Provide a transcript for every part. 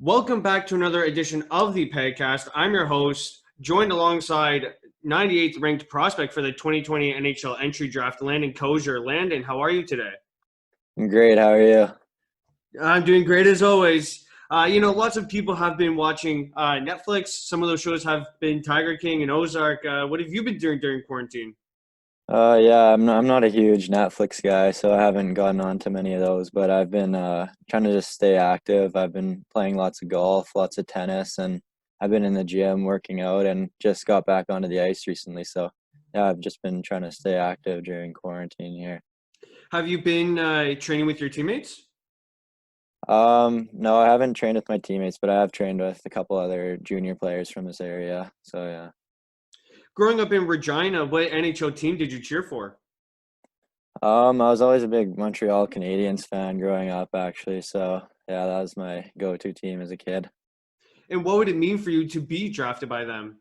Welcome back to another edition of the Pagcast. I'm your host, joined alongside 98th ranked prospect for the 2020 NHL entry draft, Landon Kosior. Landon, how are you today? I'm great. How are you? I'm doing great as always. Lots of people have been watching Netflix. Some of those shows have been Tiger King and Ozark. What have you been doing during quarantine? Yeah, I'm not a huge Netflix guy, so I haven't gotten on to many of those, but I've been trying to just stay active. I've been playing lots of golf, lots of tennis, and I've been in the gym working out and just got back onto the ice recently. So, yeah, I've just been trying to stay active during quarantine here. Have you been training with your teammates? No, I haven't trained with my teammates, but I have trained with a couple other junior players from this area. So, yeah. Growing up in Regina, what NHL team did you cheer for? I was always a big Montreal Canadiens fan growing up, actually. So yeah, that was my go-to team as a kid. And what would it mean for you to be drafted by them?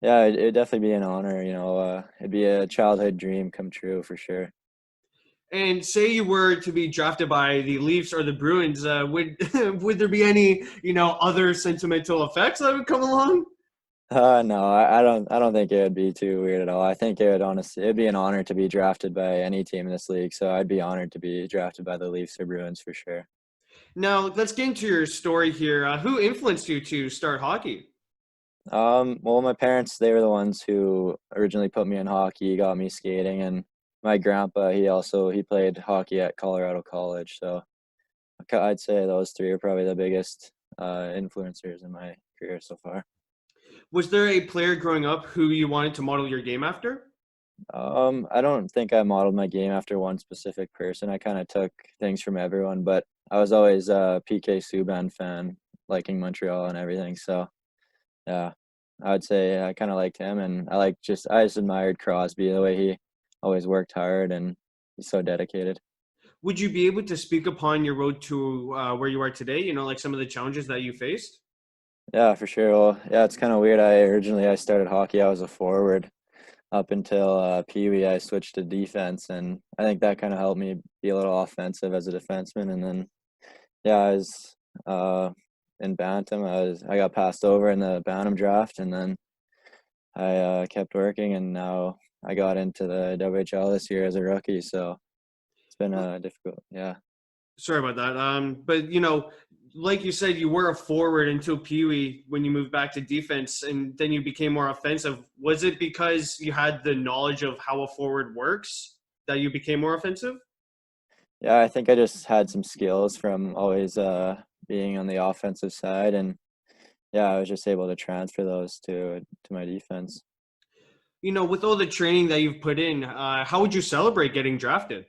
Yeah, it'd definitely be an honor. It'd be a childhood dream come true for sure. And say you were to be drafted by the Leafs or the Bruins, would would there be any other sentimental effects that would come along? No, I don't think it would be too weird at all. I think it'd be an honor to be drafted by any team in this league. So I'd be honored to be drafted by the Leafs or Bruins for sure. Now let's get into your story here. Who influenced you to start hockey? Well, my parents, they were the ones who originally put me in hockey, got me skating, and my grandpa, he played hockey at Colorado College. So I'd say those three are probably the biggest influencers in my career so far. Was there a player growing up who you wanted to model your game after? I don't think I modeled my game after one specific person. I kind of took things from everyone, but I was always a PK Subban fan, liking Montreal and everything. So yeah, I would say I kind of liked him, and I just admired Crosby the way he always worked hard and he's so dedicated. Would you be able to speak upon your road to where you are today? Like some of the challenges that you faced. Yeah, for sure. Well, yeah, it's kind of weird. I started hockey. I was a forward up until Pee Wee. I switched to defense, and I think that kind of helped me be a little offensive as a defenseman. And then, yeah, I was in Bantam. I got passed over in the Bantam draft, and then I kept working, and now I got into the WHL this year as a rookie. So it's been difficult. Yeah. Sorry about that. But like you said, you were a forward until Pee Wee when you moved back to defense, and then you became more offensive. Was it because you had the knowledge of how a forward works that you became more offensive? Yeah, I think I just had some skills from always being on the offensive side, and yeah, I was just able to transfer those to my defense. With all the training that you've put in, how would you celebrate getting drafted?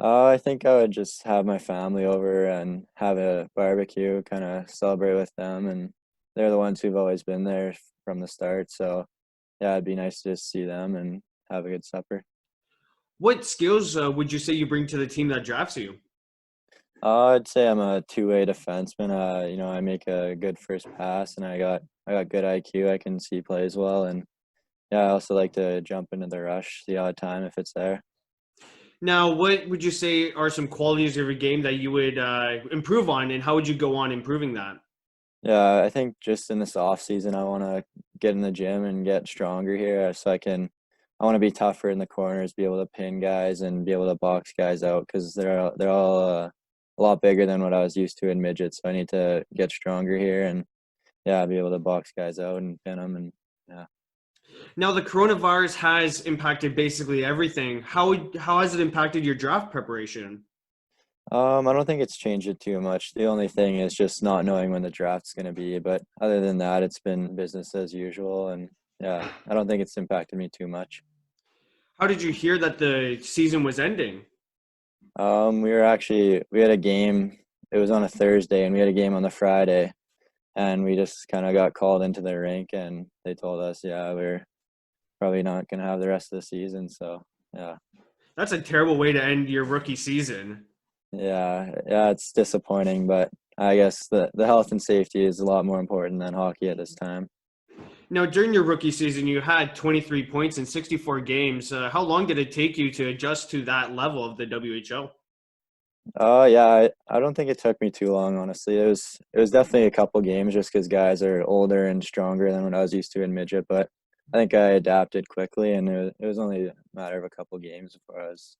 I think I would just have my family over and have a barbecue, kind of celebrate with them, and they're the ones who've always been there from the start. So yeah, it'd be nice to just see them and have a good supper. What skills would you say you bring to the team that drafts you? I'd say I'm a two-way defenseman. I make a good first pass, and I got good IQ. I can see plays well, and yeah, I also like to jump into the rush the odd time if it's there. Now, what would you say are some qualities of your game that you would improve on, and how would you go on improving that? Yeah, I think just in this off season, I want to get in the gym and get stronger here, so I want to be tougher in the corners, be able to pin guys and be able to box guys out because they're all a lot bigger than what I was used to in midgets. So I need to get stronger here and yeah, be able to box guys out and pin them and yeah. Now, the coronavirus has impacted basically everything. How has it impacted your draft preparation? I don't think it's changed it too much. The only thing is just not knowing when the draft's going to be. But other than that, it's been business as usual. And yeah, I don't think it's impacted me too much. How did you hear that the season was ending? We had a game. It was on a Thursday, and we had a game on the Friday, and we just kind of got called into the rink, and they told us, yeah, we're probably not going to have the rest of the season. So yeah, That's a terrible way to end your rookie season. yeah, it's disappointing, but I guess the health and safety is a lot more important than hockey at this time. Now, during your rookie season, you had 23 points in 64 games. How long did it take you to adjust to that level of the WHL? Yeah, I don't think it took me too long, honestly. It was definitely a couple games just because guys are older and stronger than what I was used to in midget, but I think I adapted quickly, and it was only a matter of a couple games before I was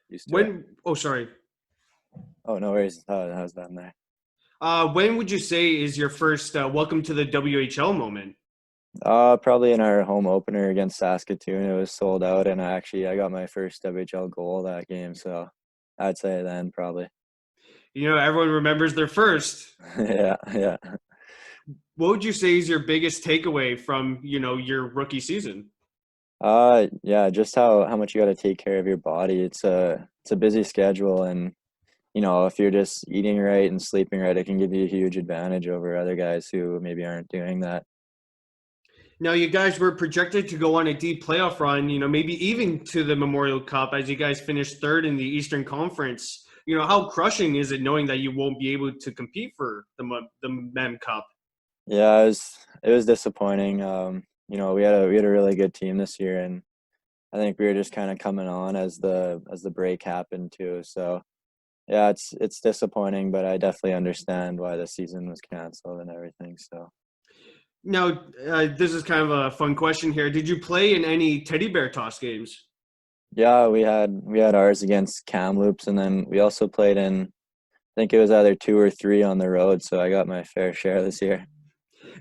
used to it. Oh, sorry. Oh, no worries. How's that in there? When would you say is your first welcome to the WHL moment? Probably in our home opener against Saskatoon. It was sold out, and I got my first WHL goal that game, so I'd say then probably. Everyone remembers their first. Yeah, yeah. What would you say is your biggest takeaway from, your rookie season? Yeah, just how much you got to take care of your body. It's a busy schedule, and if you're just eating right and sleeping right, it can give you a huge advantage over other guys who maybe aren't doing that. Now, you guys were projected to go on a deep playoff run, maybe even to the Memorial Cup as you guys finished third in the Eastern Conference. How crushing is it knowing that you won't be able to compete for the Mem Cup? Yeah, it was disappointing. We had a really good team this year, and I think we were just kind of coming on as the break happened too. So yeah, it's disappointing, but I definitely understand why the season was canceled and everything. So Now, this is kind of a fun question here. Did you play in any teddy bear toss games? yeah, we had ours against Kamloops, and then we also played in. I think it was either two or three on the road, so I got my fair share this year.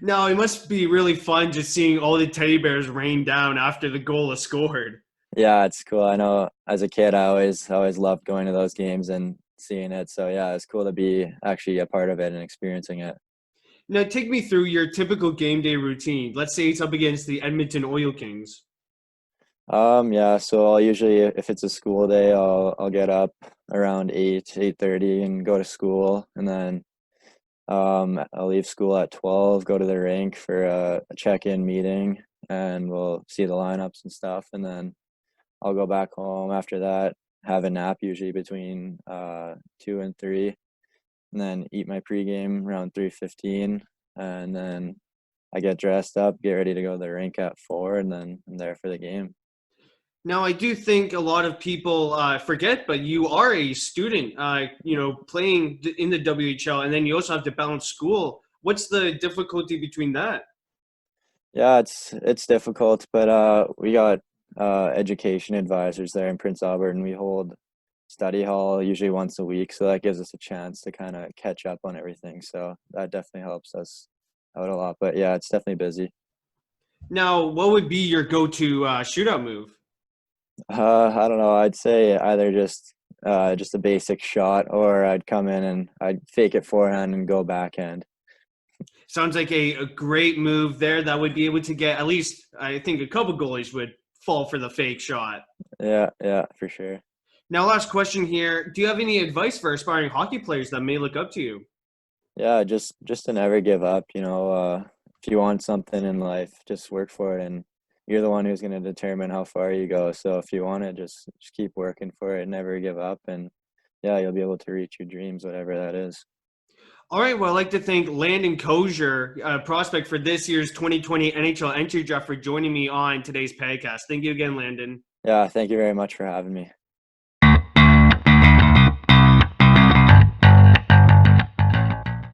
Now, it must be really fun just seeing all the teddy bears rain down after the goal is scored. Yeah, it's cool. I know as a kid, I always loved going to those games and seeing it. So yeah, it's cool to be actually a part of it and experiencing it. Now, take me through your typical game day routine. Let's say it's up against the Edmonton Oil Kings. Yeah, so I'll usually, if it's a school day, I'll get up around 8:30 and go to school, and then I'll leave school at 12, go to the rink for a check-in meeting, and we'll see the lineups and stuff, and then I'll go back home after that, have a nap usually between 2 and 3, and then eat my pregame around 3:15, and then I get dressed up, get ready to go to the rink at 4, and then I'm there for the game. Now, I do think a lot of people forget, but you are a student, playing in the WHL, and then you also have to balance school. What's the difficulty between that? Yeah, it's difficult, but we got education advisors there in Prince Albert, and we hold study hall usually once a week, so that gives us a chance to kind of catch up on everything. So that definitely helps us out a lot. But yeah, it's definitely busy. Now, what would be your go-to shootout move? I don't know. I'd say either just a basic shot, or I'd come in and I'd fake it forehand and go backhand. Sounds like a great move there that would be able to get at least, I think, a couple goalies would fall for the fake shot. Yeah, yeah, for sure. Now, last question here. Do you have any advice for aspiring hockey players that may look up to you? Yeah, just to never give up. If you want something in life, just work for it, and you're the one who's going to determine how far you go. So if you want it, just keep working for it, never give up, and yeah, you'll be able to reach your dreams, whatever that is. All right. Well, I'd like to thank Landon Kosior, prospect for this year's 2020 NHL entry draft, for joining me on today's podcast. Thank you again, Landon. Yeah, thank you very much for having me.